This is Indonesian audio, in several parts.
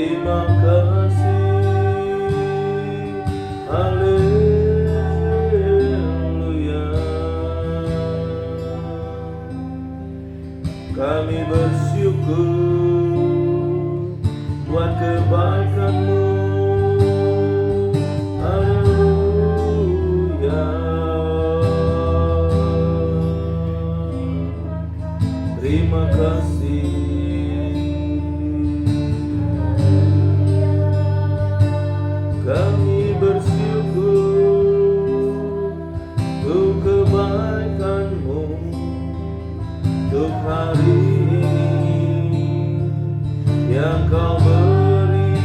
Terima kasih, haleluya. Kami bersyukur buat kebaikan-Mu, haleluya. Terima kasih. Kami bersyukur untuk kebaikan-Mu, untuk hari ini yang Kau beri.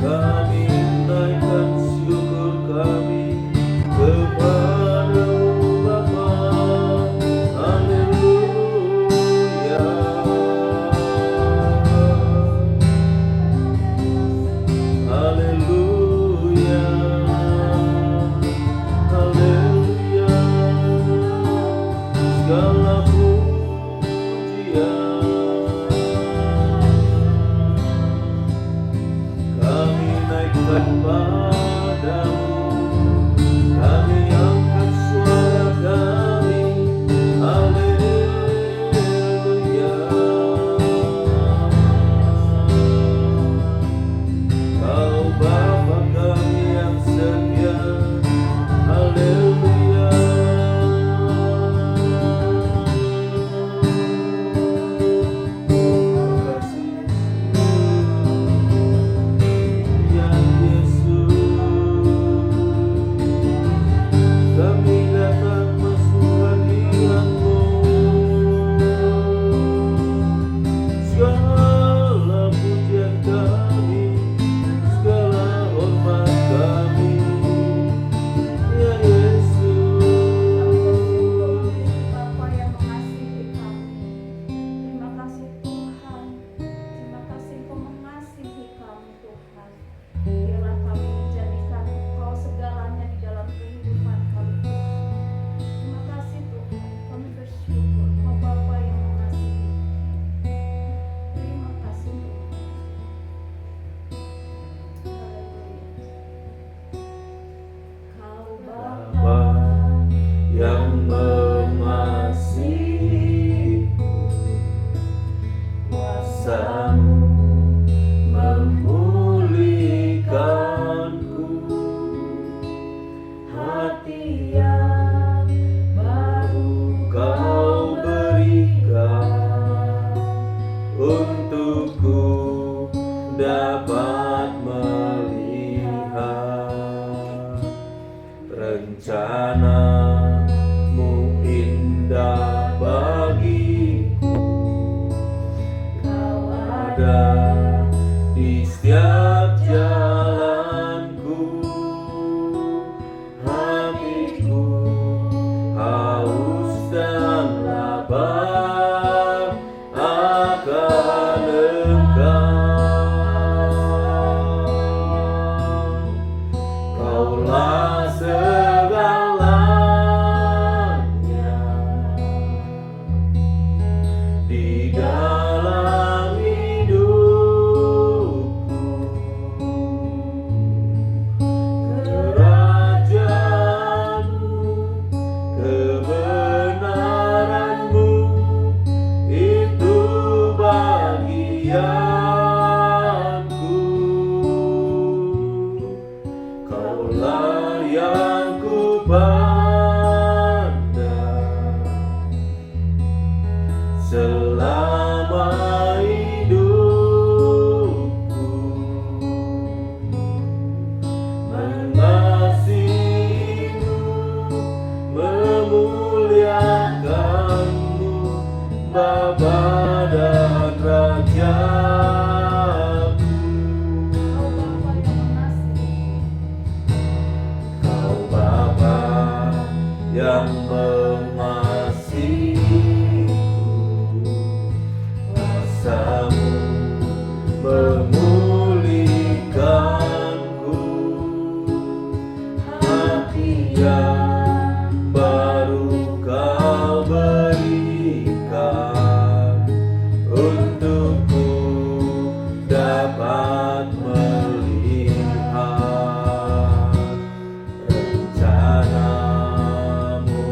Kami naikkan syukur kami kepada-Mu Bapa. Haleluya. Haleluya. Haleluya. Segala pujian kami naikkan padamu. Kami angkat suara kami. Haleluya. Kau Bapa kami yang setia. Haleluya. Terima kasih ya Yesus. Kami datang masuk hadirat-Mu. Segala pujian kami, segala hormat kami, ya Yesus. Bapa yang mengasihi kami. Terima kasih Tuhan. Terima kasih Engkau mengasihi kami Tuhan. Biarlah kami menjadikan Engkau segalanya di dalam kehidupan kami Tuhan. Terima kasih Tuhan. Kami bersyukur Engkau Bapa yang mengasihi. Terima kasih Tuhan. Haleluya. Kau Bapa yang mengasihi, kuasa-Mu memulihkanku. Hati yang baru Kau berikan untukku dapat melihat rencana-Mu indah bagiku. Kau ada di setiap jalanku. Hatiku haus dan lapar akan Engkau. Kaulah segalanya di dalam hidupku. Kerajaan-Mu, kebenaran-Mu, itu bagianku. Kaulah yang ku pandang selama hidupku. Mengasihi-Mu, memuliakan-Mu, Bapa dan Raja-Ku. Engkau Bapa yang mengasihi. Kau Bapa yang mengasihiku, kuasa-Mu memulihkanku. Hati yang baru Kau berikan untukku dapat melihat rencana-Mu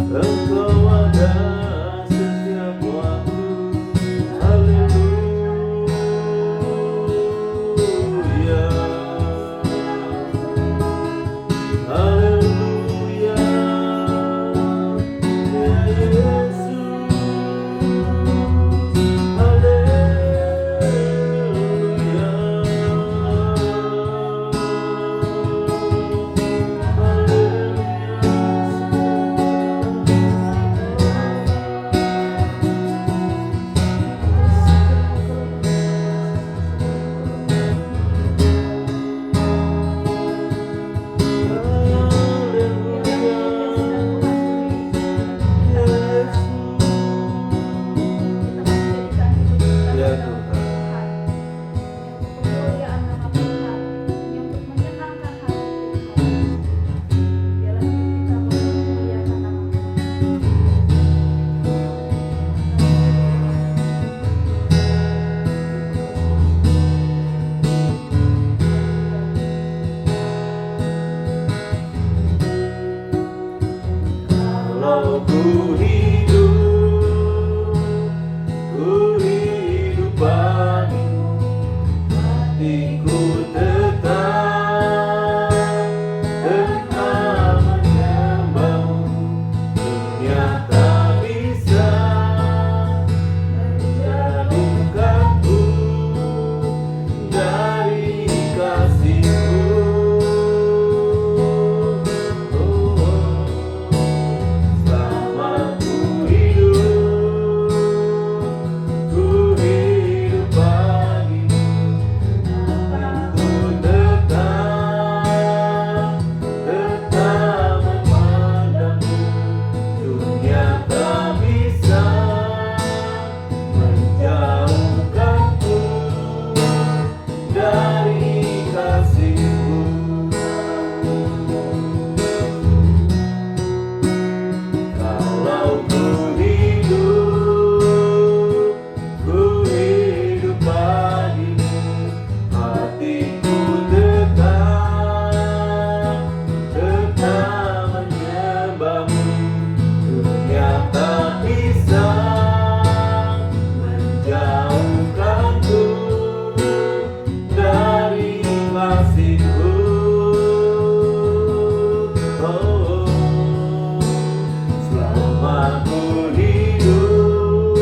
Engkau ada setiap waktu. Haleluya, haleluya, ya Yesus. Haleluya, ya Tuhan. Kalau ku hidup bagimu, hatiku tetap menyembahmu. Dunia tak bisa menjauhkanku dari kasih-Mu. Selama ku hidup bagimu, hatiku tetap memandangmu. Dunia tak bisa menjauhkanku dari kasih-Mu. Kalau ku hidup bagimu, hatiku tetap menyembahmu. Dunia tak bisa menjauhkanku dari kasih-Mu. Oh, selama ku hidup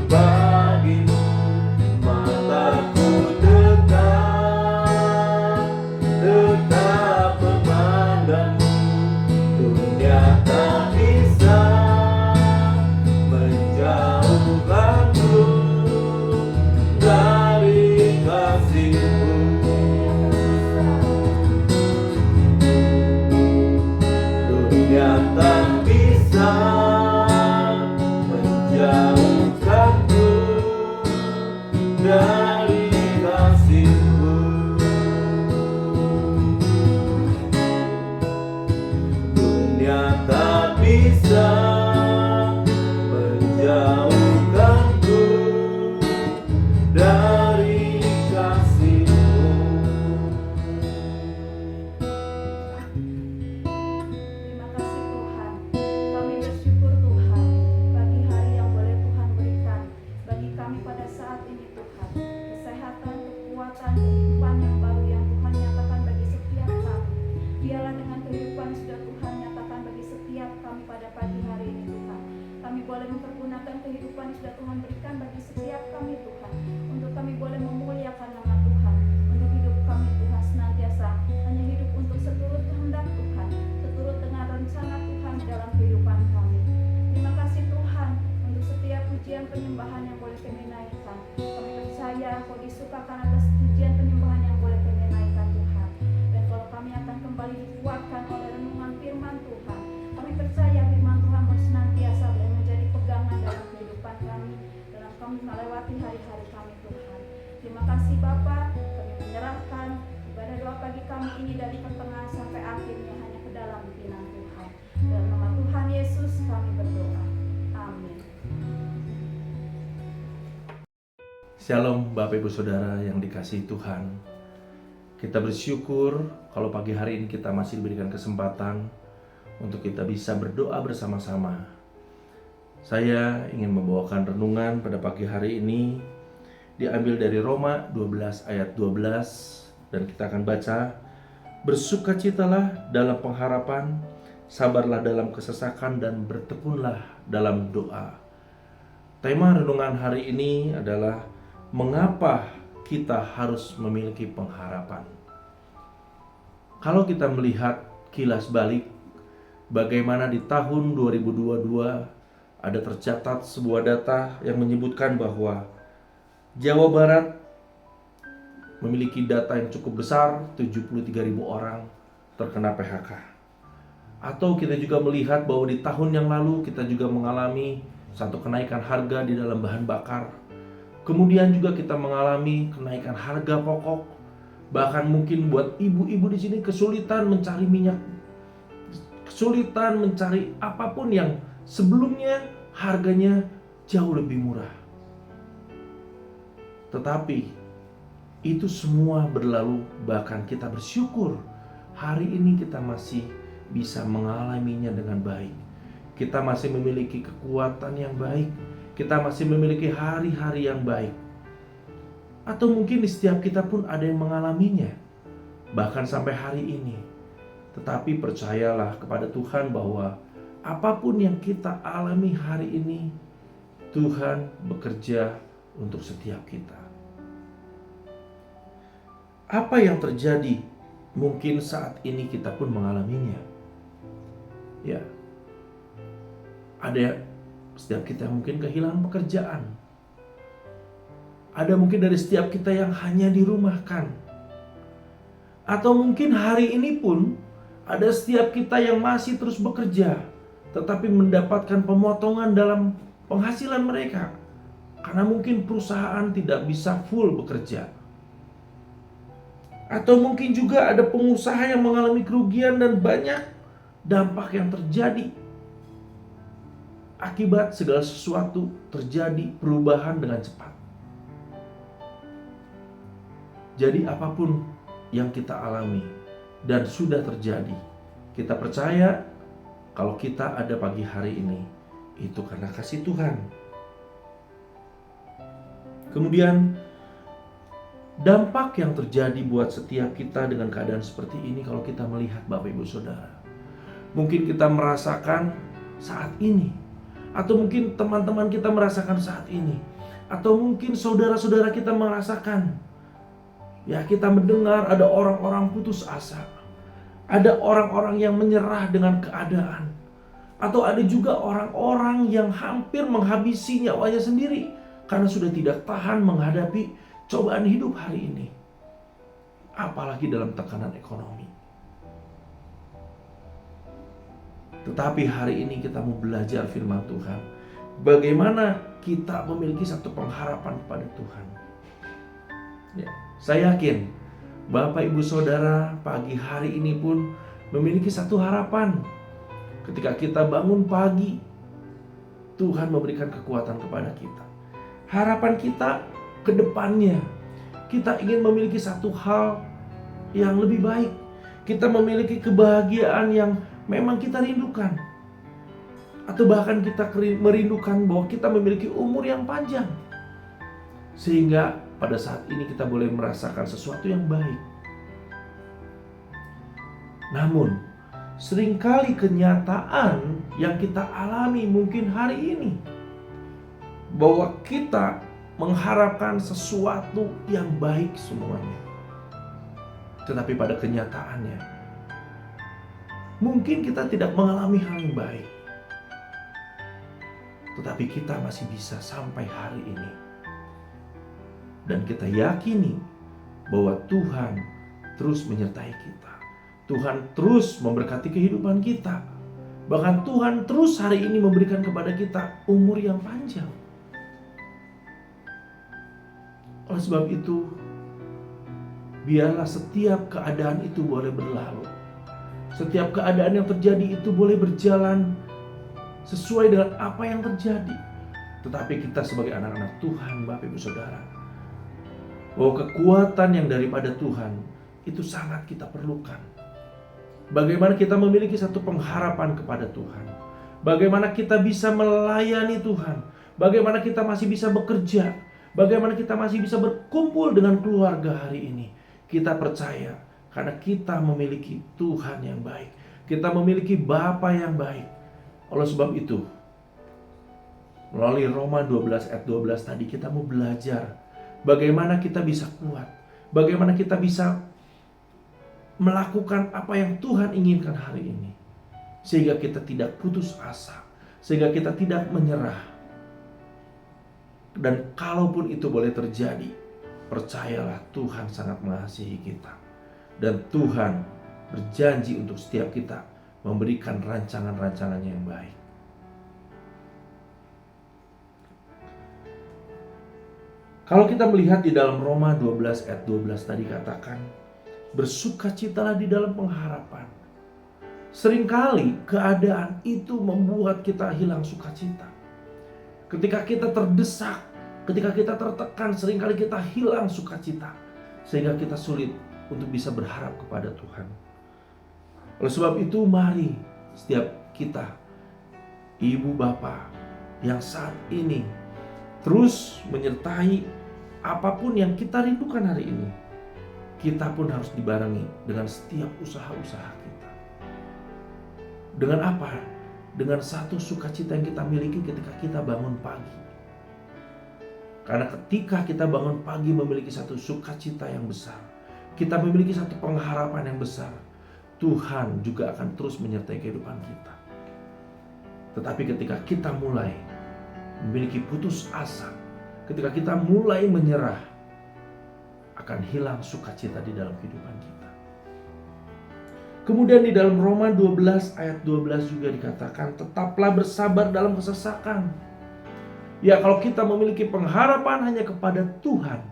bagimu, mataku tetap memandangmu. Dunia tak bisa menjauhkanku dari kasih-Mu. Dunia tak bisa menjauhkanku dari kasih-Mu. Dunia tak bisa menjauhkanku dari kasih-Mu. Terima kasih Tuhan. Kami bersyukur Tuhan bagi hari yang boleh Tuhan berikan bagi kami pada saat ini Tuhan. Kesehatan, kekuatan, kehidupan yang baru yang Tuhan nyatakan bagi setiap kami. Biarlah dengan kehidupan sudah Tuhan nyatakan bagi setiap kami pada pagi hari ini Tuhan. Kami boleh mempergunakan kehidupan yang sudah Tuhan berikan bagi setiap kami Tuhan. Untuk kami boleh memuliakan nama Tuhan. Untuk hidup kami Tuhan senantiasa hanya hidup untuk seturut kehendak Tuhan. Seturut dengan rencana Tuhan di dalam kehidupan kami. Terima kasih Tuhan untuk setiap pujian penyembahan yang boleh kami naikkan. Kami percaya Kau disukakan atas pujian penyembahan yang boleh kami naikkan Tuhan. Dan kalau kami akan kembali dikuatkan oleh renungan firman Tuhan, kami percaya firman Tuhan senantiasa boleh menjadi pegangan dalam kehidupan kami, dalam kami melewati hari-hari kami Tuhan. Terima kasih Bapa, kami menyerahkan ibadah doa pagi kami ini dari pertengahan sampai akhirnya hanya ke dalam pimpinan Tuhan. Dalam nama Shalom Bapak Ibu Saudara yang dikasihi Tuhan. Kita bersyukur kalau pagi hari ini kita masih diberikan kesempatan untuk kita bisa berdoa bersama-sama. Saya ingin membawakan renungan pada pagi hari ini diambil dari Roma 12 ayat 12 dan kita akan baca, bersukacitalah dalam pengharapan, sabarlah dalam kesesakan dan bertekunlah dalam doa. Tema renungan hari ini adalah mengapa kita harus memiliki pengharapan. Kalau kita melihat kilas balik bagaimana di tahun 2022 ada tercatat sebuah data yang menyebutkan bahwa Jawa Barat memiliki data yang cukup besar, 73.000 orang terkena PHK. Atau kita juga melihat bahwa di tahun yang lalu kita juga mengalami satu kenaikan harga di dalam bahan bakar. Kemudian juga kita mengalami kenaikan harga pokok. Bahkan mungkin buat ibu-ibu di sini kesulitan mencari minyak, kesulitan mencari apapun yang sebelumnya harganya jauh lebih murah. Tetapi itu semua berlalu, bahkan kita bersyukur hari ini kita masih bisa mengalaminya dengan baik. Kita masih memiliki kekuatan yang baik. Kita masih memiliki hari-hari yang baik. Atau mungkin di setiap kita pun ada yang mengalaminya, bahkan sampai hari ini. Tetapi percayalah kepada Tuhan bahwa apapun yang kita alami hari ini, Tuhan bekerja untuk setiap kita. Apa yang terjadi mungkin saat ini kita pun mengalaminya. Ya, ada setiap kita mungkin kehilangan pekerjaan. Ada mungkin dari setiap kita yang hanya dirumahkan. Atau mungkin hari ini pun ada setiap kita yang masih terus bekerja, tetapi mendapatkan pemotongan dalam penghasilan mereka. Karena mungkin perusahaan tidak bisa full bekerja. Atau mungkin juga ada pengusaha yang mengalami kerugian dan banyak dampak yang terjadi. Akibat segala sesuatu terjadi perubahan dengan cepat. Jadi apapun yang kita alami dan sudah terjadi, kita percaya kalau kita ada pagi hari ini, itu karena kasih Tuhan. Kemudian dampak yang terjadi buat setiap kita dengan keadaan seperti ini kalau kita melihat Bapak Ibu Saudara. Mungkin kita merasakan saat ini, atau mungkin teman-teman kita merasakan saat ini, atau mungkin saudara-saudara kita merasakan. Ya, kita mendengar ada orang-orang putus asa, ada orang-orang yang menyerah dengan keadaan, atau ada juga orang-orang yang hampir menghabisi nyawanya sendiri karena sudah tidak tahan menghadapi cobaan hidup hari ini, apalagi dalam tekanan ekonomi. Tetapi hari ini kita mau belajar firman Tuhan. Bagaimana kita memiliki satu pengharapan kepada Tuhan. Ya, saya yakin Bapak Ibu Saudara pagi hari ini pun memiliki satu harapan. Ketika kita bangun pagi, Tuhan memberikan kekuatan kepada kita. Harapan kita ke depannya, kita ingin memiliki satu hal yang lebih baik. Kita memiliki kebahagiaan yang memang kita rindukan. Atau bahkan kita merindukan bahwa kita memiliki umur yang panjang. Sehingga pada saat ini kita boleh merasakan sesuatu yang baik. Namun, seringkali kenyataan yang kita alami mungkin hari ini, bahwa kita mengharapkan sesuatu yang baik semuanya. Tetapi pada kenyataannya, mungkin kita tidak mengalami hal yang baik. Tetapi kita masih bisa sampai hari ini. Dan kita yakini bahwa Tuhan terus menyertai kita. Tuhan terus memberkati kehidupan kita. Bahkan Tuhan terus hari ini memberikan kepada kita umur yang panjang. Oleh sebab itu, biarlah setiap keadaan itu boleh berlalu. Setiap keadaan yang terjadi itu boleh berjalan sesuai dengan apa yang terjadi. Tetapi kita sebagai anak-anak Tuhan, Bapak Ibu Saudara, bahwa kekuatan yang daripada Tuhan itu sangat kita perlukan. Bagaimana kita memiliki satu pengharapan kepada Tuhan. Bagaimana kita bisa melayani Tuhan. Bagaimana kita masih bisa bekerja. Bagaimana kita masih bisa berkumpul dengan keluarga hari ini. Kita percaya karena kita memiliki Tuhan yang baik. Kita memiliki Bapa yang baik. Oleh sebab itu, melalui Roma 12 ayat 12 tadi kita mau belajar bagaimana kita bisa kuat. Bagaimana kita bisa melakukan apa yang Tuhan inginkan hari ini. Sehingga kita tidak putus asa. Sehingga kita tidak menyerah. Dan kalaupun itu boleh terjadi, percayalah Tuhan sangat mengasihi kita. Dan Tuhan berjanji untuk setiap kita memberikan rancangan-rancangannya yang baik. Kalau kita melihat di dalam Roma 12 ayat 12 tadi katakan, bersukacitalah di dalam pengharapan. Seringkali keadaan itu membuat kita hilang sukacita. Ketika kita terdesak, ketika kita tertekan, seringkali kita hilang sukacita. Sehingga kita sulit untuk bisa berharap kepada Tuhan. Oleh sebab itu mari setiap kita, ibu bapak yang saat ini terus menyertai apapun yang kita rindukan hari ini, kita pun harus dibarengi dengan setiap usaha-usaha kita. Dengan apa? Dengan satu sukacita yang kita miliki ketika kita bangun pagi. Karena ketika kita bangun pagi memiliki satu sukacita yang besar, kita memiliki satu pengharapan yang besar, Tuhan juga akan terus menyertai kehidupan kita. Tetapi ketika kita mulai memiliki putus asa, ketika kita mulai menyerah, akan hilang sukacita di dalam kehidupan kita. Kemudian di dalam Roma 12 ayat 12 juga dikatakan, tetaplah bersabar dalam kesesakan. Ya, kalau kita memiliki pengharapan hanya kepada Tuhan,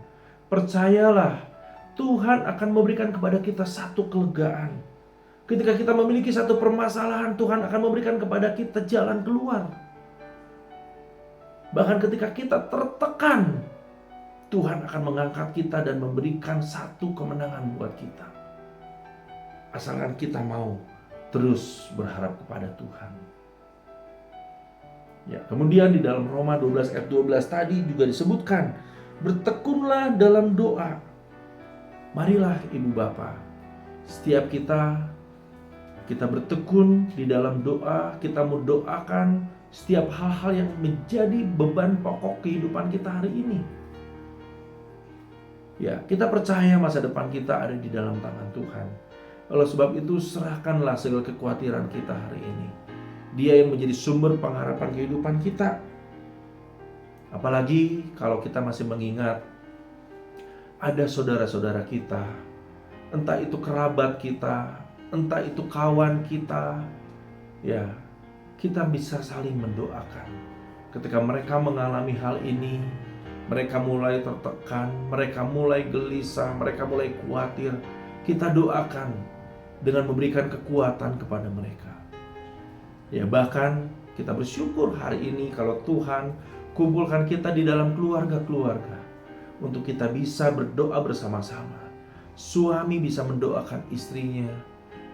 percayalah Tuhan akan memberikan kepada kita satu kelegaan. Ketika kita memiliki satu permasalahan, Tuhan akan memberikan kepada kita jalan keluar. Bahkan ketika kita tertekan, Tuhan akan mengangkat kita dan memberikan satu kemenangan buat kita. Asalkan kita mau terus berharap kepada Tuhan. Ya, kemudian di dalam Roma 12 ayat 12 tadi juga disebutkan, bertekunlah dalam doa. Marilah ibu bapa, setiap kita bertekun di dalam doa, kita mau doakan setiap hal-hal yang menjadi beban pokok kehidupan kita hari ini. Ya, kita percaya masa depan kita ada di dalam tangan Tuhan. Oleh sebab itu serahkanlah segala kekhawatiran kita hari ini. Dia yang menjadi sumber pengharapan kehidupan kita. Apalagi kalau kita masih mengingat ada saudara-saudara kita, entah itu kerabat kita, entah itu kawan kita, ya, kita bisa saling mendoakan. Ketika mereka mengalami hal ini, mereka mulai tertekan, mereka mulai gelisah, mereka mulai khawatir, kita doakan dengan memberikan kekuatan kepada mereka. Ya, bahkan kita bersyukur hari ini kalau Tuhan kumpulkan kita di dalam keluarga-keluarga untuk kita bisa berdoa bersama-sama. Suami bisa mendoakan istrinya,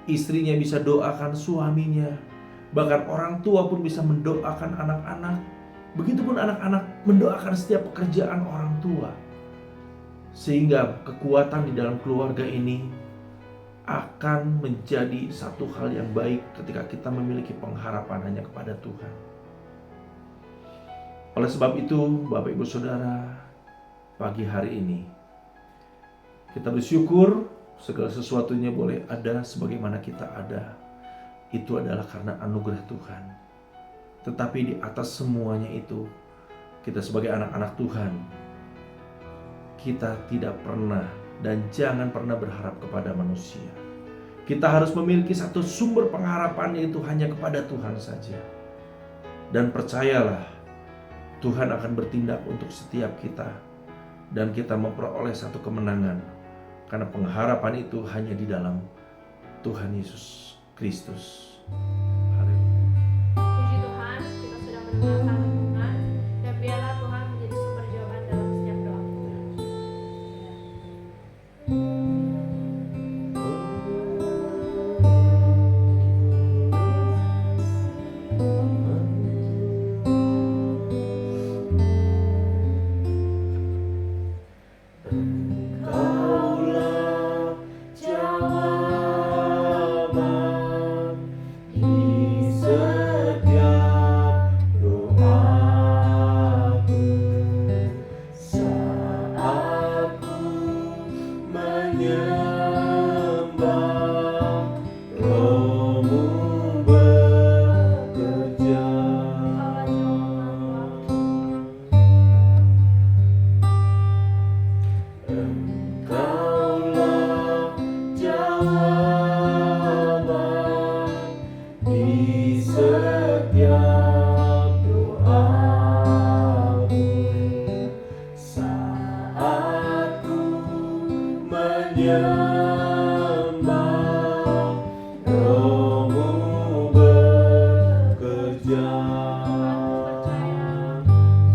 istrinya bisa doakan suaminya, bahkan orang tua pun bisa mendoakan anak-anak. Begitupun anak-anak mendoakan setiap pekerjaan orang tua. Sehingga kekuatan di dalam keluarga ini akan menjadi satu hal yang baik ketika kita memiliki pengharapan hanya kepada Tuhan. Oleh sebab itu, Bapak Ibu Saudara, pagi hari ini kita bersyukur segala sesuatunya boleh ada sebagaimana kita ada. Itu adalah karena anugerah Tuhan. Tetapi di atas semuanya itu, kita sebagai anak-anak Tuhan, kita tidak pernah dan jangan pernah berharap kepada manusia. Kita harus memiliki satu sumber pengharapan, yaitu hanya kepada Tuhan saja. Dan percayalah, Tuhan akan bertindak untuk setiap kita, dan kita memperoleh satu kemenangan, karena pengharapan itu hanya di dalam Tuhan Yesus Kristus. Puji Tuhan, kita sudah mendengarkan renungan, dan biarlah Tuhan menjadi sumber jawaban dalam setiap doa kita.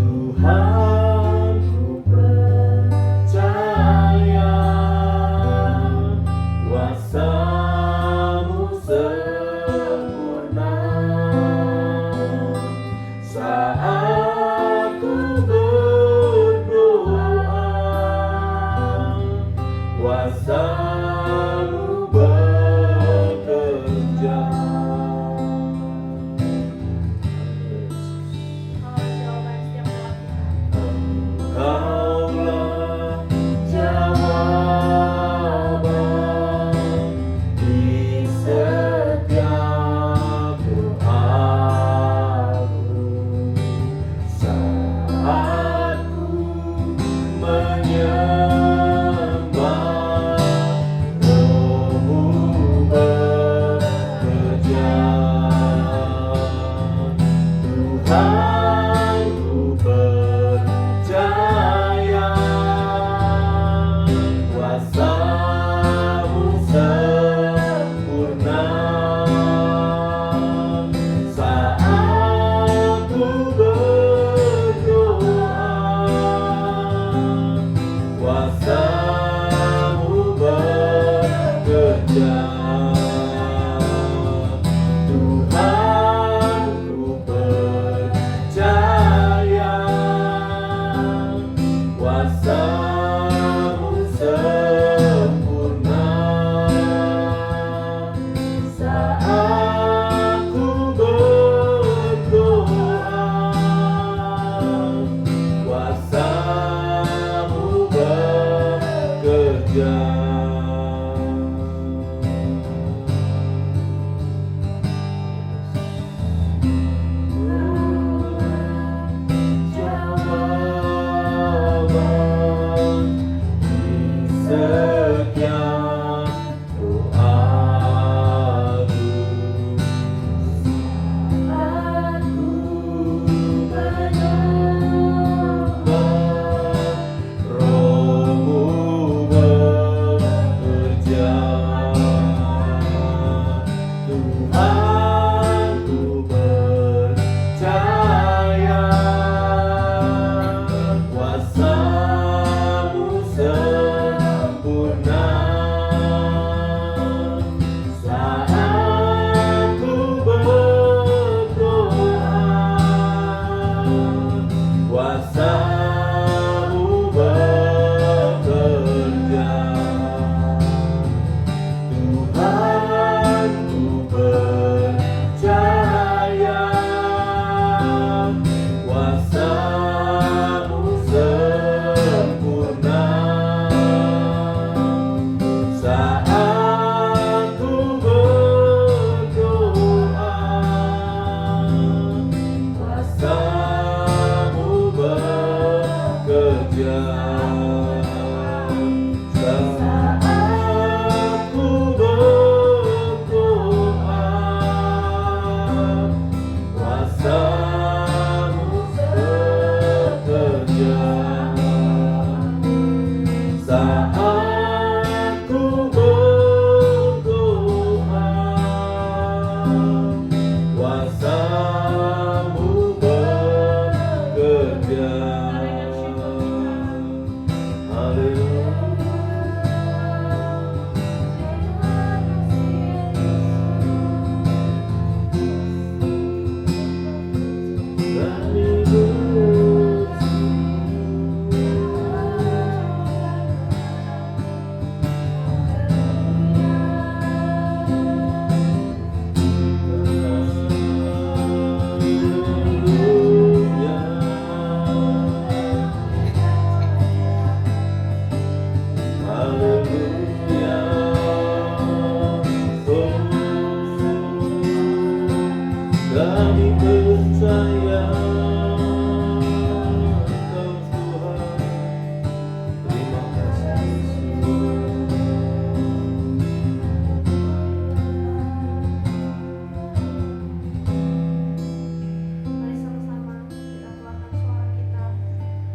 Tuhan ku percaya kuasa-Mu sempurna saat ku berdoa, kuasa-Mu bekerja. Engkaulah jawaban di setiap doaku saat ku menyembah, Roh-Mu bekerja. Tuhan ku percaya kuasa-Mu sempurna saat ku berdoa, kuasa-Mu bekerja. Tuhan ku percaya kuasa-Mu sempurna saat ku berdoa, kuasa-Mu bekerja. Jawaban di setiap doaku saat ku menyembah, Roh-Mu bekerja. Tuhan ku percaya kuasa-Mu sempurna saat ku berdoa, kuasa-Mu bekerja. Tuhan ku percaya kuasa-Mu sempurna saat ku berdoa, kuasa-Mu bekerja. Saat ku berdoa, kuasa-Mu bekerja. Saat ku berdoa, kuasa-Mu bekerja. Kami percaya Engkau Tuhan. Terima kasih Mari sama-sama kita keluarkan suara kita.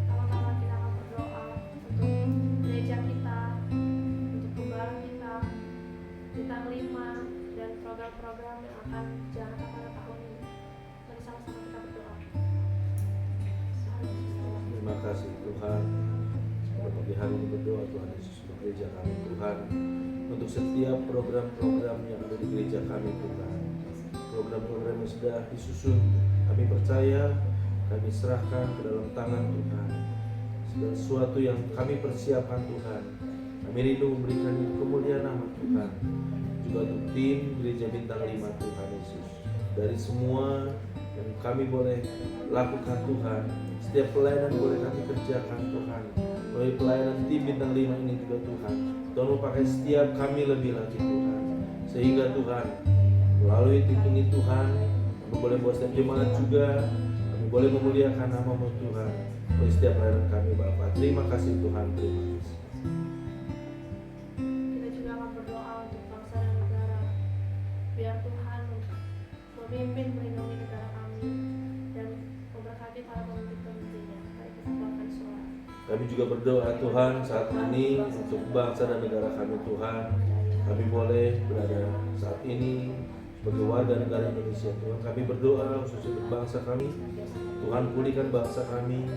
Sama-sama kita akan berdoa untuk gereja kita, untuk gembala kita, bintang 5 dan program-program yang akan jalan pada tahun ini. Mari sama-sama kita kasih Tuhan. Pada pagi hari ini berdoa Tuhan Yesus untuk gereja kami Tuhan, untuk setiap program-program yang ada di gereja kami Tuhan, program-program yang sudah disusun, kami percaya, kami serahkan ke dalam tangan Tuhan. Segala sesuatu yang kami persiapkan Tuhan, kami rindu memberikan kemuliaan nama Tuhan. Juga untuk tim gereja bintang 5 Tuhan Yesus, dari semua yang kami boleh lakukan Tuhan, setiap pelayanan boleh kami kerjakan Tuhan, melalui pelayanan tim bintang 5 ini juga Tuhan. Tuhan mau pakai setiap kami lebih lagi Tuhan, sehingga Tuhan melalui tim ini Tuhan, kami boleh buat setiap jemaat juga, kami boleh memuliakan nama-Mu Tuhan melalui setiap pelayanan kami Bapa. Terima kasih Tuhan, terima kasih. Kita juga akan berdoa untuk bangsa dan negara, biar Tuhan memimpin melindungi negara kami dan memberkati para pemimpin-pemimpinnya. Mari kita bangkitkan suara. Kami juga berdoa Tuhan saat ini untuk bangsa dan negara kami Tuhan. Kami boleh berada saat ini sebagai warga negara Indonesia Tuhan. Kami berdoa khususnya untuk bangsa kami. Tuhan pulihkan bangsa kami,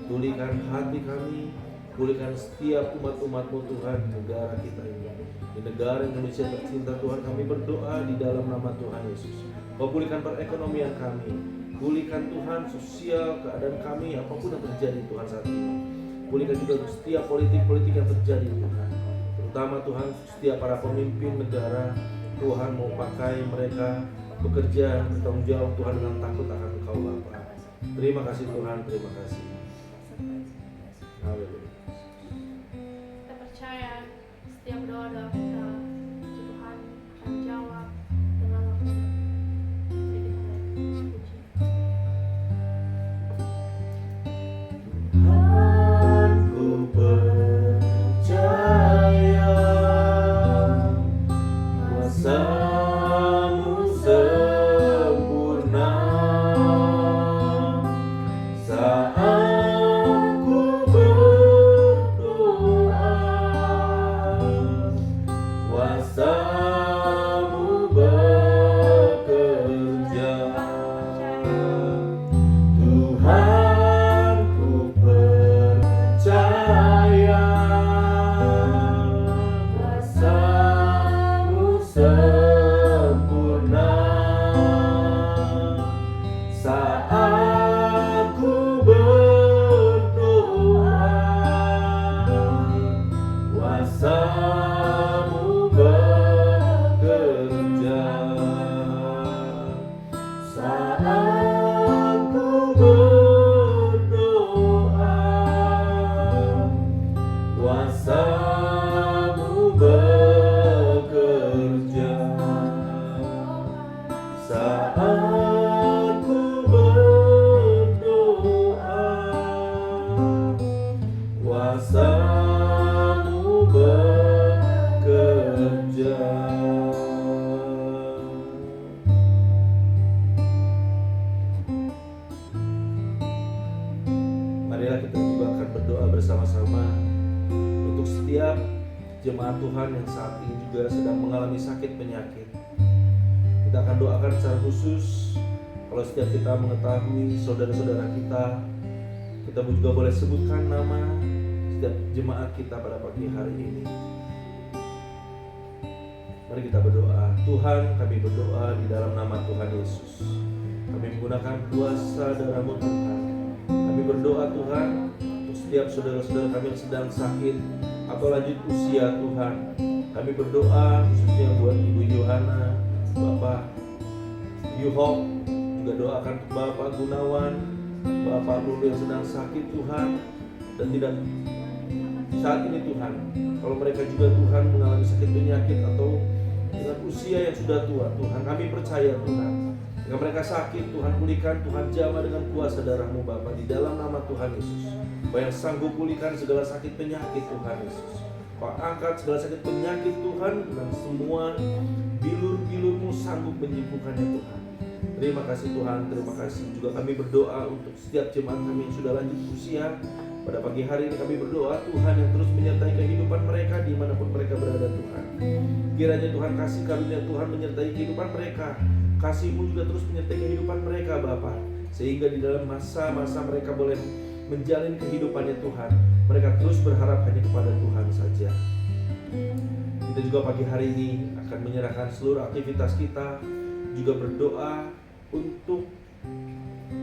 pulihkan hati kami, pulihkan setiap umat-umat-Mu Tuhan, negara kita ini. Di negara Indonesia tercinta Tuhan, kami berdoa di dalam nama Tuhan Yesus. Kau pulihkan perekonomian kami, pulihkan Tuhan sosial keadaan kami, apapun yang terjadi Tuhan saat ini. Pulihkan juga setiap politik-politik yang terjadi Tuhan, terutama Tuhan setiap para pemimpin negara. Tuhan mau pakai mereka bekerja bertanggung jawab Tuhan dengan takut akan Engkau Bapa. Terima kasih Tuhan, terima kasih. Haleluya. Kita percaya setiap doa-doa kita Tuhan akan jawab dengan waktu. Mari kita puji. Tuhan ku percaya kuasa-Mu sempurna saat ku berdoa, kuasa-Mu bekerja. Tuhan ku percaya kuasa-Mu sempurna saat ku berdoa, kuasa-Mu bekerja. Saat ku berdoa, kuasa-Mu bekerja. Saat ku berdoa, kuasa-Mu bekerja. Marilah kita juga akan berdoa bersama-sama untuk setiap jemaat Tuhan yang saat ini juga sedang mengalami sakit penyakit. Kita akan doakan secara khusus. Kalau setiap kita mengetahui saudara-saudara kita juga boleh sebutkan nama setiap jemaat kita pada pagi hari ini. Mari kita berdoa. Tuhan, kami berdoa di dalam nama Tuhan Yesus. Kami menggunakan kuasa darah-Mu Tuhan. Kami berdoa Tuhan untuk setiap saudara-saudara kami yang sedang sakit atau lanjut usia Tuhan. Kami berdoa khususnya buat Ibu Yohana, Bapak Yuhok, juga doakan untuk Bapak Gunawan, Bapak Lulu yang sedang sakit Tuhan, dan tidak saat ini Tuhan, kalau mereka juga Tuhan mengalami sakit penyakit atau dengan usia yang sudah tua Tuhan, kami percaya Tuhan, jika mereka sakit Tuhan pulihkan, Tuhan jamah dengan kuasa darah-Mu Bapa di dalam nama Tuhan Yesus. Kau yang sanggup pulihkan segala sakit penyakit Tuhan Yesus. Kau angkat segala sakit penyakit Tuhan, dan semua bilur-bilur-Mu sanggup menyembuhkannya Tuhan. Terima kasih Tuhan, terima kasih. Juga kami berdoa untuk setiap jemaat kami yang sudah lanjut usia. Pada pagi hari ini kami berdoa Tuhan yang terus menyertai kehidupan mereka dimanapun mereka berada Tuhan. Kiranya Tuhan kasih karunia Tuhan menyertai kehidupan mereka. Kasih-Mu juga terus menyertai kehidupan mereka Bapa, sehingga di dalam masa-masa mereka boleh menjalani kehidupannya Tuhan, mereka terus berharap hanya kepada Tuhan saja. Kita juga pagi hari ini akan menyerahkan seluruh aktivitas kita, juga berdoa untuk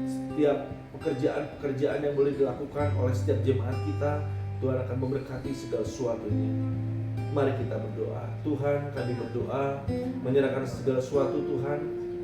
setiap pekerjaan-pekerjaan yang boleh dilakukan oleh setiap jemaat kita. Tuhan akan memberkati segala sesuatunya. Mari kita berdoa. Tuhan, kami berdoa menyerahkan segala sesuatu Tuhan,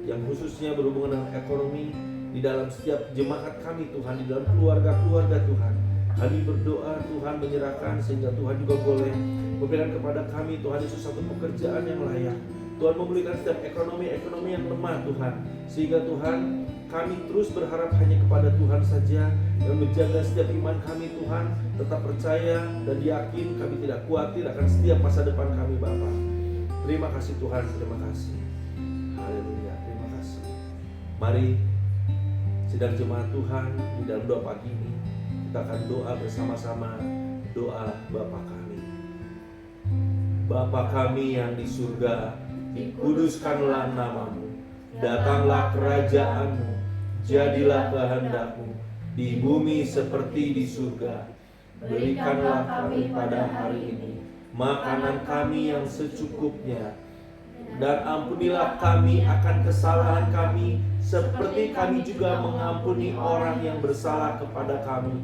yang khususnya berhubungan dengan ekonomi di dalam setiap jemaat kami Tuhan, di dalam keluarga-keluarga Tuhan. Kami berdoa Tuhan menyerahkan sehingga Tuhan juga boleh memberikan kepada kami Tuhan Yesus satu pekerjaan yang layak. Tuhan memulihkan setiap ekonomi yang lemah Tuhan, sehingga Tuhan kami terus berharap hanya kepada Tuhan saja, yang menjaga setiap iman kami Tuhan, tetap percaya dan yakin kami tidak khawatir akan setiap masa depan kami Bapa. Terima kasih Tuhan, terima kasih. Haleluya, terima kasih. Mari sidang jemaat Tuhan di dalam doa pagi ini kita akan doa bersama-sama, doa Bapa kami. Bapa kami yang di surga, dikuduskanlah namamu, datanglah kerajaanmu, jadilah kehendakmu di bumi seperti di surga. Berikanlah kami pada hari ini makanan kami yang secukupnya, dan ampunilah kami akan kesalahan kami seperti kami juga mengampuni orang yang bersalah kepada kami.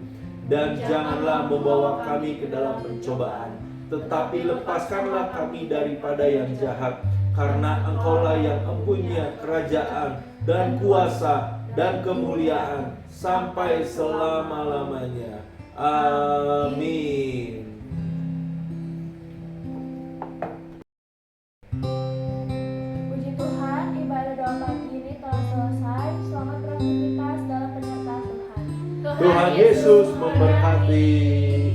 Dan janganlah membawa kami ke dalam pencobaan, tetapi lepaskanlah kami daripada yang jahat. Karena Engkaulah yang mempunyai kerajaan dan kuasa dan kemuliaan sampai selama-lamanya. Amin. Puji Tuhan, ibadah doa pagi ini telah selesai. Selamat beraktivitas dalam penyertaan Tuhan. Tuhan Yesus memberkati.